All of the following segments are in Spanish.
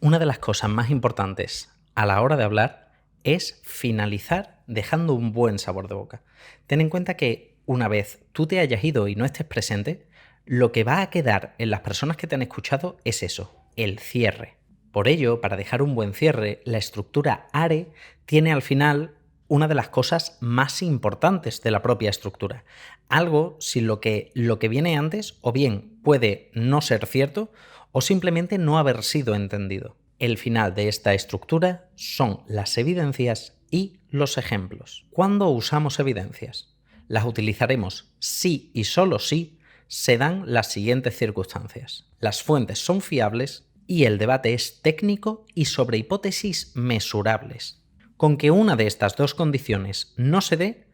Una de las cosas más importantes a la hora de hablar es finalizar dejando un buen sabor de boca. Ten en cuenta que una vez tú te hayas ido y no estés presente, lo que va a quedar en las personas que te han escuchado es eso, el cierre. Por ello, para dejar un buen cierre, la estructura ARE tiene al final una de las cosas más importantes de la propia estructura. Algo sin lo que viene antes o bien puede no ser cierto o simplemente no haber sido entendido. El final de esta estructura son las evidencias y los ejemplos. ¿Cuándo usamos evidencias? Las utilizaremos si y solo si se dan las siguientes circunstancias. Las fuentes son fiables y el debate es técnico y sobre hipótesis mesurables. Con que una de estas dos condiciones no se dé,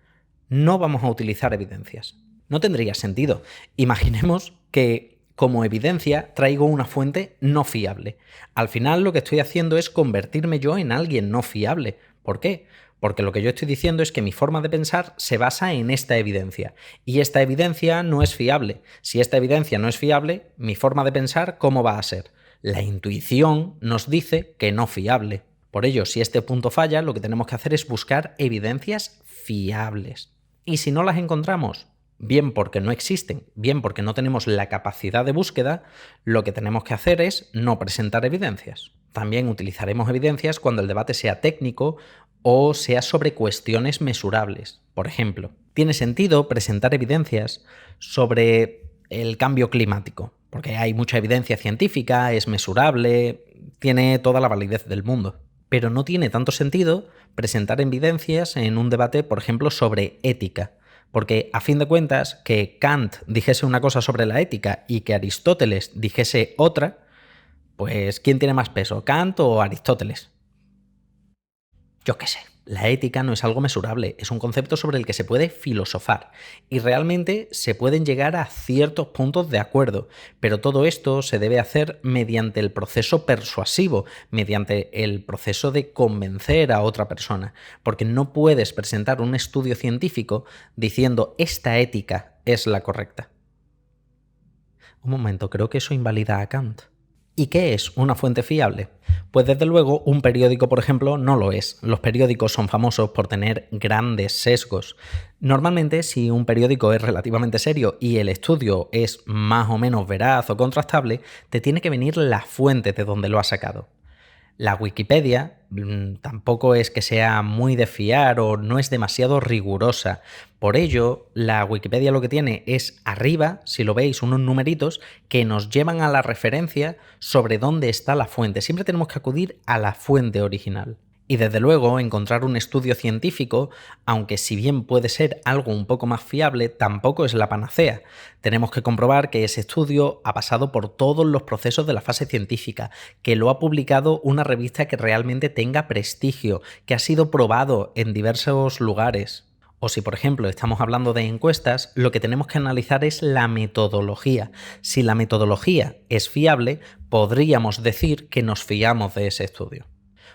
no vamos a utilizar evidencias. No tendría sentido. Imaginemos que como evidencia traigo una fuente no fiable. Al final lo que estoy haciendo es convertirme yo en alguien no fiable. ¿Por qué? Porque lo que yo estoy diciendo es que mi forma de pensar se basa en esta evidencia. Y esta evidencia no es fiable. Si esta evidencia no es fiable, mi forma de pensar, ¿cómo va a ser? La intuición nos dice que no fiable. Por ello, si este punto falla, lo que tenemos que hacer es buscar evidencias fiables. Y si no las encontramos, bien porque no existen, bien porque no tenemos la capacidad de búsqueda, lo que tenemos que hacer es no presentar evidencias. También utilizaremos evidencias cuando el debate sea técnico o sea sobre cuestiones mesurables. Por ejemplo, tiene sentido presentar evidencias sobre el cambio climático, porque hay mucha evidencia científica, es mesurable, tiene toda la validez del mundo. Pero no tiene tanto sentido presentar evidencias en un debate, por ejemplo, sobre ética. Porque, a fin de cuentas, que Kant dijese una cosa sobre la ética y que Aristóteles dijese otra, pues ¿quién tiene más peso, Kant o Aristóteles? Yo qué sé. La ética no es algo mesurable, es un concepto sobre el que se puede filosofar y realmente se pueden llegar a ciertos puntos de acuerdo, pero todo esto se debe hacer mediante el proceso persuasivo, mediante el proceso de convencer a otra persona, porque no puedes presentar un estudio científico diciendo esta ética es la correcta. Un momento, creo que eso invalida a Kant. ¿Y qué es una fuente fiable? Pues desde luego un periódico, por ejemplo, no lo es. Los periódicos son famosos por tener grandes sesgos. Normalmente, si un periódico es relativamente serio y el estudio es más o menos veraz o contrastable, te tiene que venir la fuente de donde lo ha sacado. La Wikipedia tampoco es que sea muy de fiar o no es demasiado rigurosa. Por ello, la Wikipedia lo que tiene es arriba, si lo veis, unos numeritos que nos llevan a la referencia sobre dónde está la fuente. Siempre tenemos que acudir a la fuente original. Y desde luego, encontrar un estudio científico, aunque si bien puede ser algo un poco más fiable, tampoco es la panacea. Tenemos que comprobar que ese estudio ha pasado por todos los procesos de la fase científica, que lo ha publicado una revista que realmente tenga prestigio, que ha sido probado en diversos lugares. O si, por ejemplo, estamos hablando de encuestas, lo que tenemos que analizar es la metodología. Si la metodología es fiable, podríamos decir que nos fiamos de ese estudio.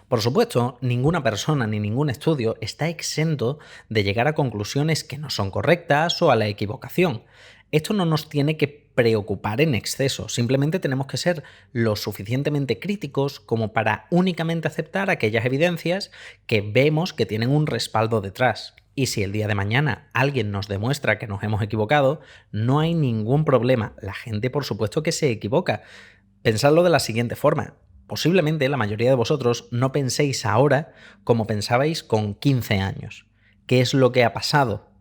Por supuesto, ninguna persona ni ningún estudio está exento de llegar a conclusiones que no son correctas o a la equivocación. Esto no nos tiene que preocupar en exceso, simplemente tenemos que ser lo suficientemente críticos como para únicamente aceptar aquellas evidencias que vemos que tienen un respaldo detrás. Y si el día de mañana alguien nos demuestra que nos hemos equivocado, no hay ningún problema. La gente, por supuesto, que se equivoca. Pensadlo de la siguiente forma. Posiblemente la mayoría de vosotros no penséis ahora como pensabais con 15 años. ¿Qué es lo que ha pasado?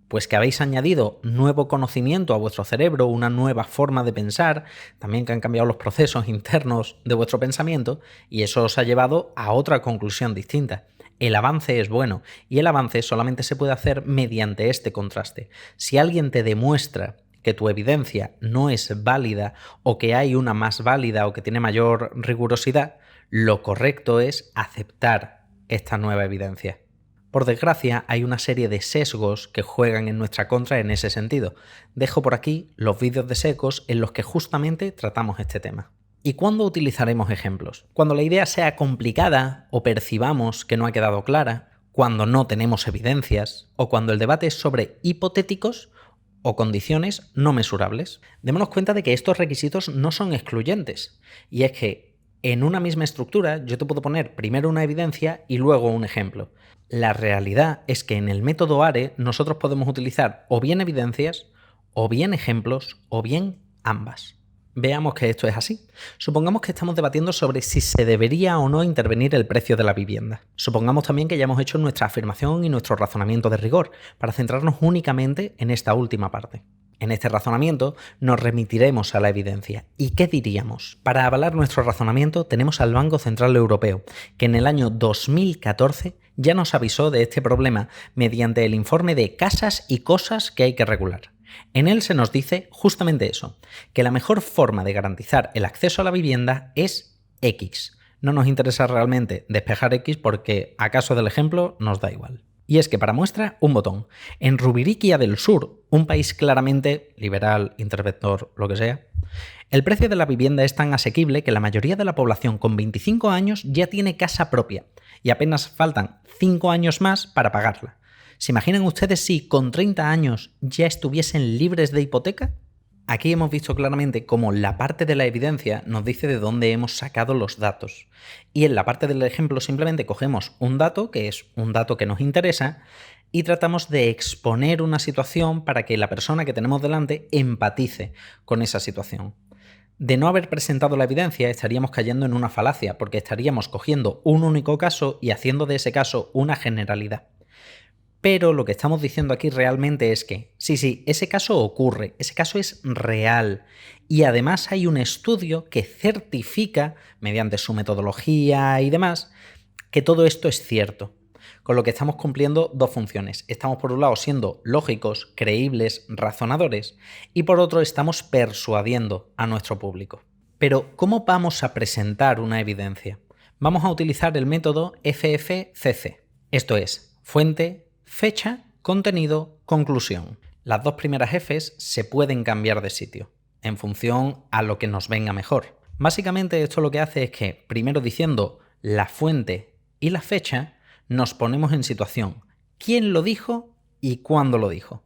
Pues que habéis añadido nuevo conocimiento a vuestro cerebro, una nueva forma de pensar, también que han cambiado los procesos internos de vuestro pensamiento y eso os ha llevado a otra conclusión distinta. El avance es bueno y el avance solamente se puede hacer mediante este contraste. Si alguien te demuestra que tu evidencia no es válida o que hay una más válida o que tiene mayor rigurosidad, lo correcto es aceptar esta nueva evidencia. Por desgracia, hay una serie de sesgos que juegan en nuestra contra en ese sentido. Dejo por aquí los vídeos de sesgos en los que justamente tratamos este tema. ¿Y cuándo utilizaremos ejemplos? Cuando la idea sea complicada o percibamos que no ha quedado clara, cuando no tenemos evidencias o cuando el debate es sobre hipotéticos o condiciones no mesurables. Démonos cuenta de que estos requisitos no son excluyentes. Y es que En una misma estructura yo te puedo poner primero una evidencia y luego un ejemplo. La realidad es que en el método ARE nosotros podemos utilizar o bien evidencias, o bien ejemplos, o bien ambas. Veamos que esto es así. Supongamos que estamos debatiendo sobre si se debería o no intervenir el precio de la vivienda. Supongamos también que ya hemos hecho nuestra afirmación y nuestro razonamiento de rigor, para centrarnos únicamente en esta última parte. En este razonamiento nos remitiremos a la evidencia. ¿Y qué diríamos? Para avalar nuestro razonamiento tenemos al Banco Central Europeo, que en el año 2014 ya nos avisó de este problema mediante el informe de casas y cosas que hay que regular. En él se nos dice justamente eso, que la mejor forma de garantizar el acceso a la vivienda es X. No nos interesa realmente despejar X porque, a caso del ejemplo, nos da igual. Y es que para muestra, un botón. En Rubiriquia del Sur, un país claramente liberal, interventor, lo que sea, el precio de la vivienda es tan asequible que la mayoría de la población con 25 años ya tiene casa propia y apenas faltan 5 años más para pagarla. ¿Se imaginan ustedes si con 30 años ya estuviesen libres de hipoteca? Aquí hemos visto claramente cómo la parte de la evidencia nos dice de dónde hemos sacado los datos. Y en la parte del ejemplo simplemente cogemos un dato, que es un dato que nos interesa, y tratamos de exponer una situación para que la persona que tenemos delante empatice con esa situación. De no haber presentado la evidencia estaríamos cayendo en una falacia, porque estaríamos cogiendo un único caso y haciendo de ese caso una generalidad. Pero lo que estamos diciendo aquí realmente es que, sí, ese caso ocurre, ese caso es real y además hay un estudio que certifica, mediante su metodología y demás, que todo esto es cierto. Con lo que estamos cumpliendo dos funciones. Estamos por un lado siendo lógicos, creíbles, razonadores y por otro estamos persuadiendo a nuestro público. Pero, ¿cómo vamos a presentar una evidencia? Vamos a utilizar el método FFCC. Esto es, fuente, fecha, contenido, conclusión. Las dos primeras Fs se pueden cambiar de sitio, en función a lo que nos venga mejor. Básicamente esto lo que hace es que, primero diciendo la fuente y la fecha, nos ponemos en situación. ¿Quién lo dijo y cuándo lo dijo?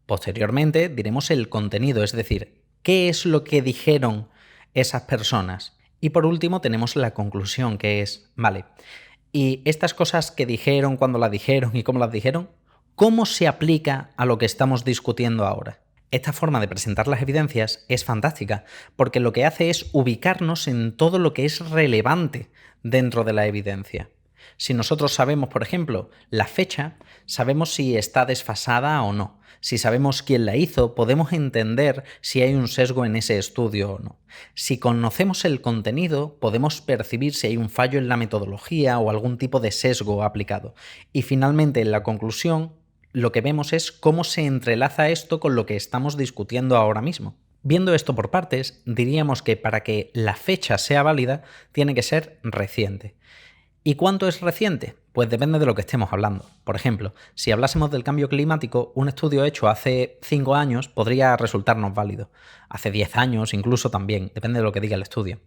Posteriormente diremos el contenido, es decir, qué es lo que dijeron esas personas. Y por último tenemos la conclusión, que es, vale, y estas cosas que dijeron, cuándo las dijeron y cómo las dijeron, ¿cómo se aplica a lo que estamos discutiendo ahora? Esta forma de presentar las evidencias es fantástica, porque lo que hace es ubicarnos en todo lo que es relevante dentro de la evidencia. Si nosotros sabemos, por ejemplo, la fecha, sabemos si está desfasada o no. Si sabemos quién la hizo, podemos entender si hay un sesgo en ese estudio o no. Si conocemos el contenido, podemos percibir si hay un fallo en la metodología o algún tipo de sesgo aplicado. Y finalmente, en la conclusión, lo que vemos es cómo se entrelaza esto con lo que estamos discutiendo ahora mismo. Viendo esto por partes, diríamos que para que la fecha sea válida, tiene que ser reciente. ¿Y cuánto es reciente? Pues depende de lo que estemos hablando. Por ejemplo, si hablásemos del cambio climático, un estudio hecho hace 5 años podría resultarnos válido. Hace 10 años incluso también, depende de lo que diga el estudio.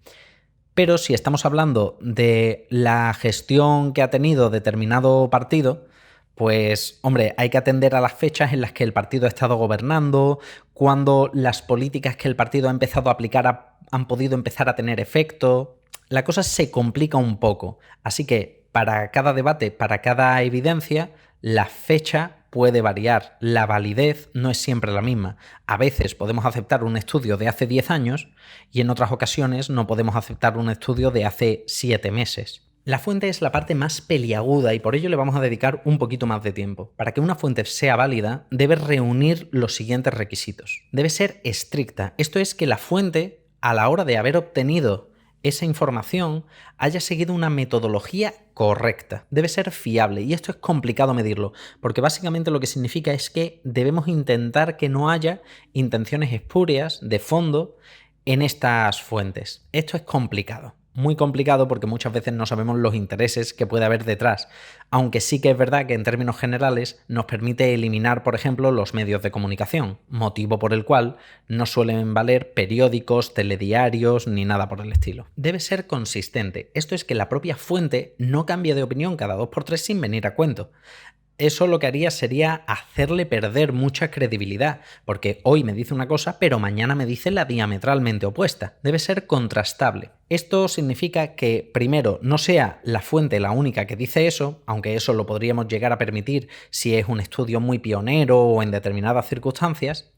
Pero si estamos hablando de la gestión que ha tenido determinado partido, pues, hombre, hay que atender a las fechas en las que el partido ha estado gobernando, cuando las políticas que el partido ha empezado a aplicar han podido empezar a tener efecto. La cosa se complica un poco, así que para cada debate, para cada evidencia, la fecha puede variar, la validez no es siempre la misma. A veces podemos aceptar un estudio de hace 10 años y en otras ocasiones no podemos aceptar un estudio de hace 7 meses. La fuente es la parte más peliaguda y por ello le vamos a dedicar un poquito más de tiempo. Para que una fuente sea válida, debe reunir los siguientes requisitos. Debe ser estricta, esto es que la fuente, a la hora de haber obtenido esa información, haya seguido una metodología correcta. Debe ser fiable y esto es complicado medirlo, porque básicamente lo que significa es que debemos intentar que no haya intenciones espurias de fondo en estas fuentes. Esto es complicado. Muy complicado porque muchas veces no sabemos los intereses que puede haber detrás, aunque sí que es verdad que en términos generales nos permite eliminar, por ejemplo, los medios de comunicación, motivo por el cual no suelen valer periódicos, telediarios ni nada por el estilo. Debe ser consistente, esto es que la propia fuente no cambie de opinión cada 2 por 3 sin venir a cuento. eso lo que haría sería hacerle perder mucha credibilidad, porque hoy me dice una cosa, pero mañana me dice la diametralmente opuesta. Debe ser contrastable. Esto significa que, primero, no sea la fuente la única que dice eso, aunque eso lo podríamos llegar a permitir si es un estudio muy pionero o en determinadas circunstancias,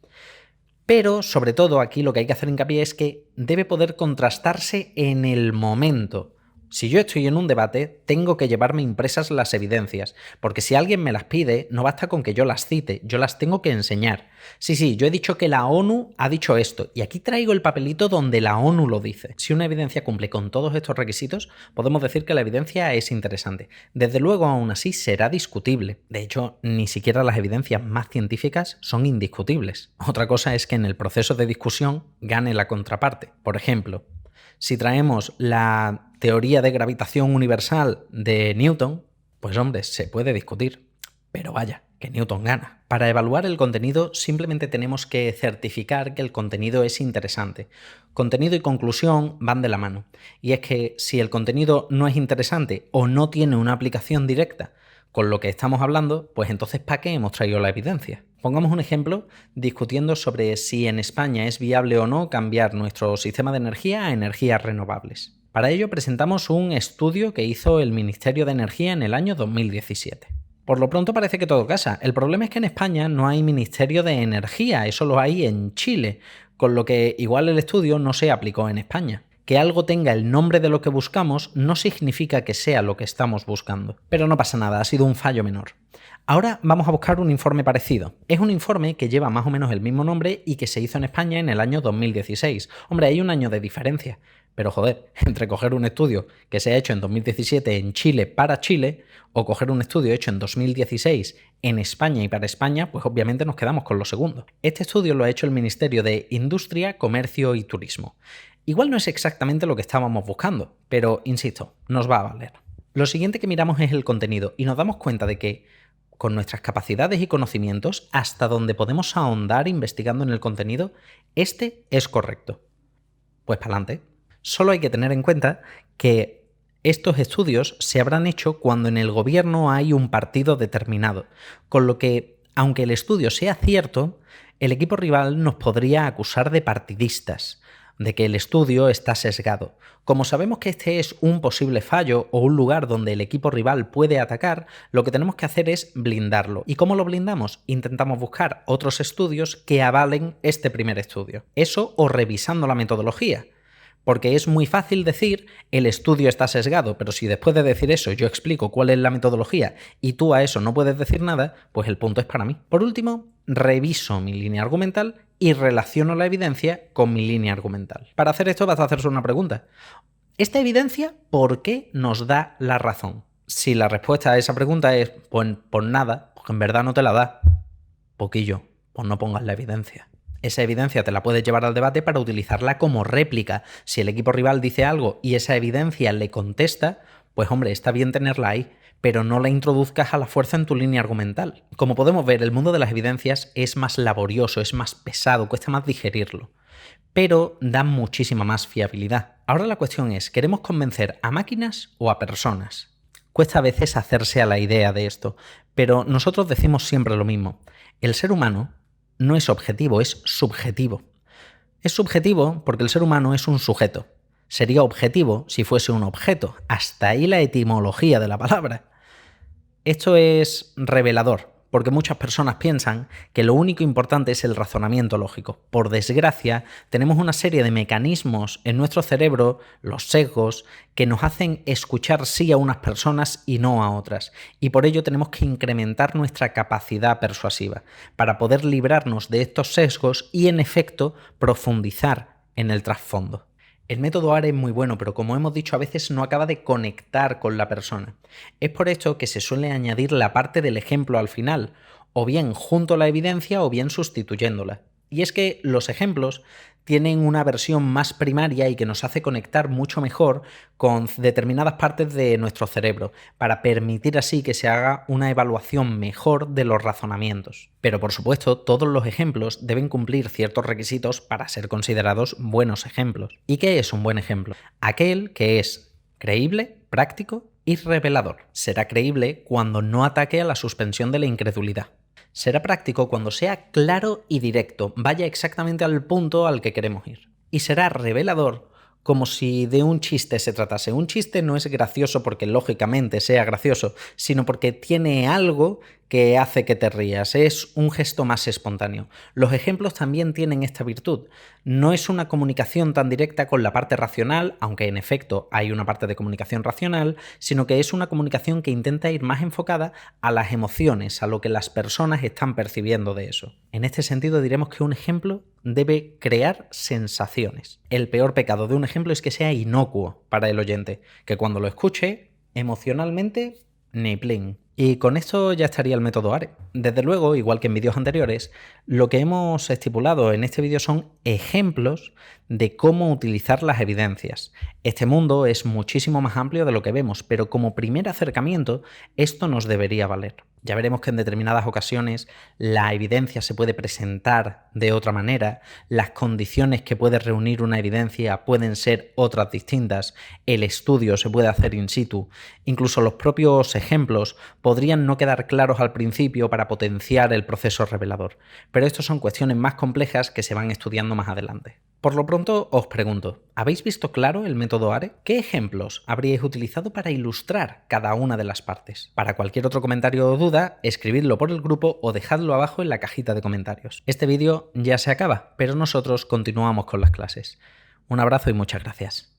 pero, sobre todo, aquí lo que hay que hacer hincapié es que debe poder contrastarse en el momento. Si yo estoy en un debate, tengo que llevarme impresas las evidencias, porque si alguien me las pide, no basta con que yo las cite, yo las tengo que enseñar. Sí, yo he dicho que la ONU ha dicho esto, y aquí traigo el papelito donde la ONU lo dice. Si una evidencia cumple con todos estos requisitos, podemos decir que la evidencia es interesante. Desde luego, aún así, será discutible. De hecho, ni siquiera las evidencias más científicas son indiscutibles. Otra cosa es que en el proceso de discusión gane la contraparte. Por ejemplo, si traemos la teoría de gravitación universal de Newton, pues hombre, se puede discutir. Pero vaya, que Newton gana. Para evaluar el contenido simplemente tenemos que certificar que el contenido es interesante. Contenido y conclusión van de la mano. Y es que si el contenido no es interesante o no tiene una aplicación directa con lo que estamos hablando, pues entonces ¿para qué hemos traído la evidencia? Pongamos un ejemplo discutiendo sobre si en España es viable o no cambiar nuestro sistema de energía a energías renovables. Para ello presentamos un estudio que hizo el Ministerio de Energía en el año 2017. Por lo pronto parece que todo casa. El problema es que en España no hay Ministerio de Energía, eso lo hay en Chile, con lo que igual el estudio no se aplicó en España. Que algo tenga el nombre de lo que buscamos no significa que sea lo que estamos buscando. Pero no pasa nada, ha sido un fallo menor. Ahora vamos a buscar un informe parecido. Es un informe que lleva más o menos el mismo nombre y que se hizo en España en el año 2016. Hombre, hay un año de diferencia. Pero joder, entre coger un estudio que se ha hecho en 2017 en Chile para Chile o coger un estudio hecho en 2016 en España y para España, pues obviamente nos quedamos con lo segundo. Este estudio lo ha hecho el Ministerio de Industria, Comercio y Turismo. Igual no es exactamente lo que estábamos buscando, pero insisto, nos va a valer. Lo siguiente que miramos es el contenido y nos damos cuenta de que con nuestras capacidades y conocimientos, hasta donde podemos ahondar investigando en el contenido, este es correcto. Pues para adelante. Solo hay que tener en cuenta que estos estudios se habrán hecho cuando en el gobierno hay un partido determinado, con lo que, aunque el estudio sea cierto, el equipo rival nos podría acusar de partidistas, de que el estudio está sesgado. Como sabemos que este es un posible fallo o un lugar donde el equipo rival puede atacar, lo que tenemos que hacer es blindarlo. ¿Y cómo lo blindamos? Intentamos buscar otros estudios que avalen este primer estudio. Eso o revisando la metodología. Porque es muy fácil decir el estudio está sesgado, pero si después de decir eso yo explico cuál es la metodología y tú a eso no puedes decir nada, pues el punto es para mí. Por último, reviso mi línea argumental y relaciono la evidencia con mi línea argumental. Para hacer esto vas a hacerse una pregunta. ¿Esta evidencia por qué nos da la razón? Si la respuesta a esa pregunta es pues por nada, pues en verdad no te la da. Poquillo, pues no pongas la evidencia. Esa evidencia te la puedes llevar al debate para utilizarla como réplica. Si el equipo rival dice algo y esa evidencia le contesta, pues hombre, está bien tenerla ahí, pero no la introduzcas a la fuerza en tu línea argumental. Como podemos ver, el mundo de las evidencias es más laborioso, es más pesado, cuesta más digerirlo, pero da muchísima más fiabilidad. Ahora la cuestión es, ¿queremos convencer a máquinas o a personas? Cuesta a veces hacerse a la idea de esto, pero nosotros decimos siempre lo mismo. El ser humano no es objetivo, es subjetivo. Es subjetivo porque el ser humano es un sujeto. Sería objetivo si fuese un objeto. Hasta ahí la etimología de la palabra. Esto es revelador, porque muchas personas piensan que lo único importante es el razonamiento lógico. Por desgracia, tenemos una serie de mecanismos en nuestro cerebro, los sesgos, que nos hacen escuchar sí a unas personas y no a otras. Y por ello tenemos que incrementar nuestra capacidad persuasiva, para poder librarnos de estos sesgos y, en efecto, profundizar en el trasfondo. El método ARE es muy bueno, pero como hemos dicho, a veces no acaba de conectar con la persona. Es por esto que se suele añadir la parte del ejemplo al final, o bien junto a la evidencia o bien sustituyéndola. Y es que los ejemplos tienen una versión más primaria y que nos hace conectar mucho mejor con determinadas partes de nuestro cerebro, para permitir así que se haga una evaluación mejor de los razonamientos. Pero por supuesto, todos los ejemplos deben cumplir ciertos requisitos para ser considerados buenos ejemplos. ¿Y qué es un buen ejemplo? Aquel que es creíble, práctico y revelador. Será creíble cuando no ataque a la suspensión de la incredulidad. Será práctico cuando sea claro y directo, vaya exactamente al punto al que queremos ir. Y será revelador como si de un chiste se tratase. Un chiste no es gracioso porque lógicamente sea gracioso, sino porque tiene algo que hace que te rías. Es un gesto más espontáneo. Los ejemplos también tienen esta virtud. No es una comunicación tan directa con la parte racional, aunque en efecto hay una parte de comunicación racional, sino que es una comunicación que intenta ir más enfocada a las emociones, a lo que las personas están percibiendo de eso. En este sentido diremos que un ejemplo debe crear sensaciones. El peor pecado de un ejemplo es que sea inocuo para el oyente, que cuando lo escuche, emocionalmente, ni plin. Y con esto ya estaría el método ARE. Desde luego, igual que en vídeos anteriores, lo que hemos estipulado en este vídeo son ejemplos de cómo utilizar las evidencias. Este mundo es muchísimo más amplio de lo que vemos, pero como primer acercamiento, esto nos debería valer. Ya veremos que en determinadas ocasiones la evidencia se puede presentar de otra manera, las condiciones que puede reunir una evidencia pueden ser otras distintas, el estudio se puede hacer in situ, incluso los propios ejemplos podrían no quedar claros al principio para potenciar el proceso revelador, pero estas son cuestiones más complejas que se van estudiando más adelante. Por lo pronto os pregunto, ¿habéis visto claro el método ARE? ¿Qué ejemplos habríais utilizado para ilustrar cada una de las partes? Para cualquier otro comentario o duda, escribidlo por el grupo o dejadlo abajo en la cajita de comentarios. Este vídeo ya se acaba, pero nosotros continuamos con las clases. Un abrazo y muchas gracias.